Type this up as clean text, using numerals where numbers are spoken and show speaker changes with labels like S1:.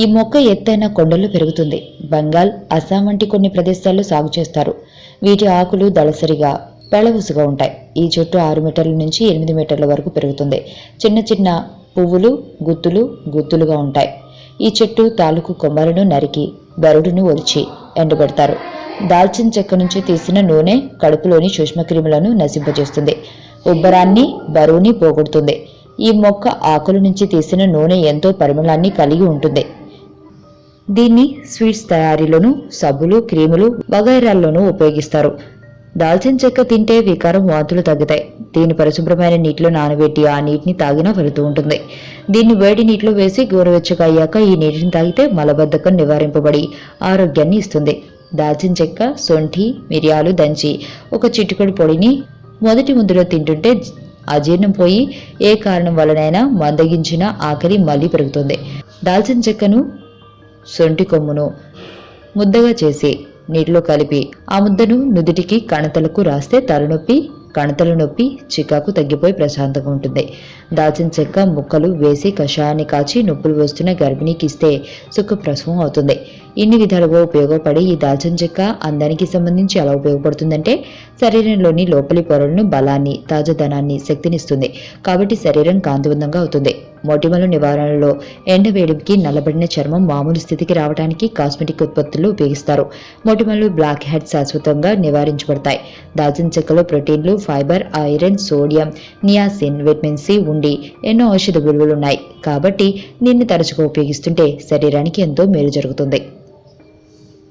S1: ఈ మొక్క ఎత్తైన కొండల్లో పెరుగుతుంది. బెంగాల్, అస్సాం వంటి కొన్ని ప్రదేశాల్లో సాగు చేస్తారు. వీటి ఆకులు దళసరిగా పెళవుసుగా ఉంటాయి. ఈ చెట్టు 6 మీటర్ల నుంచి 8 మీటర్ల వరకు పెరుగుతుంది. చిన్న చిన్న పువ్వులు గుత్తులుగా ఉంటాయి. ఈ చెట్టు తాలూకు కొమ్మలను నరికి బరుడును ఒలిచి ఎండబెడతారు. దాల్చిన చెక్క నుంచి తీసిన నూనె కడుపులోని సూక్ష్మక్రిములను నశింపజేస్తుంది. ఉబ్బరాన్ని, బరువుని పోగొడుతుంది. ఈ మొక్క ఆకుల నుంచి తీసిన నూనె ఎంతో పరిమళాన్ని కలిగి ఉంటుంది. దీన్ని స్వీట్స్ తయారీలోనూ, సబ్బులు, క్రీములు వగైరాల్లోనూ ఉపయోగిస్తారు. దాల్చిన చెక్క తింటే వికారం, వాంతులు తగ్గుతాయి. దీన్ని పరిశుభ్రమైన నీటిలో నానబెట్టి ఆ నీటిని తాగినా వెళుతూ ఉంటుంది. దీన్ని వేడి నీటిలో వేసి గోరువెచ్చగా అయ్యాక ఈ నీటిని తాగితే మలబద్ధకం నివారింపబడి ఆరోగ్యాన్ని ఇస్తుంది. దాల్చిన చెక్క, శొంఠి, మిరియాలు దంచి ఒక చిటికెడు పొడిని మొదటి ముద్దలో తింటుంటే అజీర్ణం పోయి ఏ కారణం వలనైనా మందగించిన ఆకలి మళ్ళీ పెరుగుతుంది. దాల్చిన చెక్కను, శొంఠి కొమ్మును ముద్దగా చేసి నీటిలో కలిపి ఆ ముద్దను నుదుటికి, కణతలకు రాస్తే తలనొప్పి, కణతల నొప్పి, చికాకు తగ్గిపోయి ప్రశాంతంగా ఉంటుంది. దాల్చిన చెక్క ముక్కలు వేసి కషాయాన్ని కాచి నొప్పులు వస్తున్న గర్భిణీకి ఇస్తే సుఖప్రసవం అవుతుంది. ఇన్ని విధాలుగా ఉపయోగపడే ఈ దాల్చిన చెక్క అందానికి సంబంధించి ఎలా ఉపయోగపడుతుందంటే శరీరంలోని లోపలి పొరలను బలాన్ని, తాజాదనాన్ని, శక్తినిస్తుంది. కాబట్టి శరీరం కాంతివంతంగా అవుతుంది. మొటిమల నివారణలో ఎండవేడికి నల్లబడిన చర్మం మామూలు స్థితికి రావడానికి కాస్మెటిక్ ఉత్పత్తులు ఉపయోగిస్తారు. మొటిమలు, బ్లాక్ హెడ్ శాశ్వతంగా నివారించబడతాయి. దాల్చిన చెక్కలో ప్రోటీన్లు, fibre, iron, sodium, niacin, vitamin C ఉండి ఎన్నో ఔషధ విలువలున్నాయి. కాబట్టి దీన్ని తరచుగా ఉపయోగిస్తుంటే శరీరానికి ఎంతో మేలు జరుగుతుంది.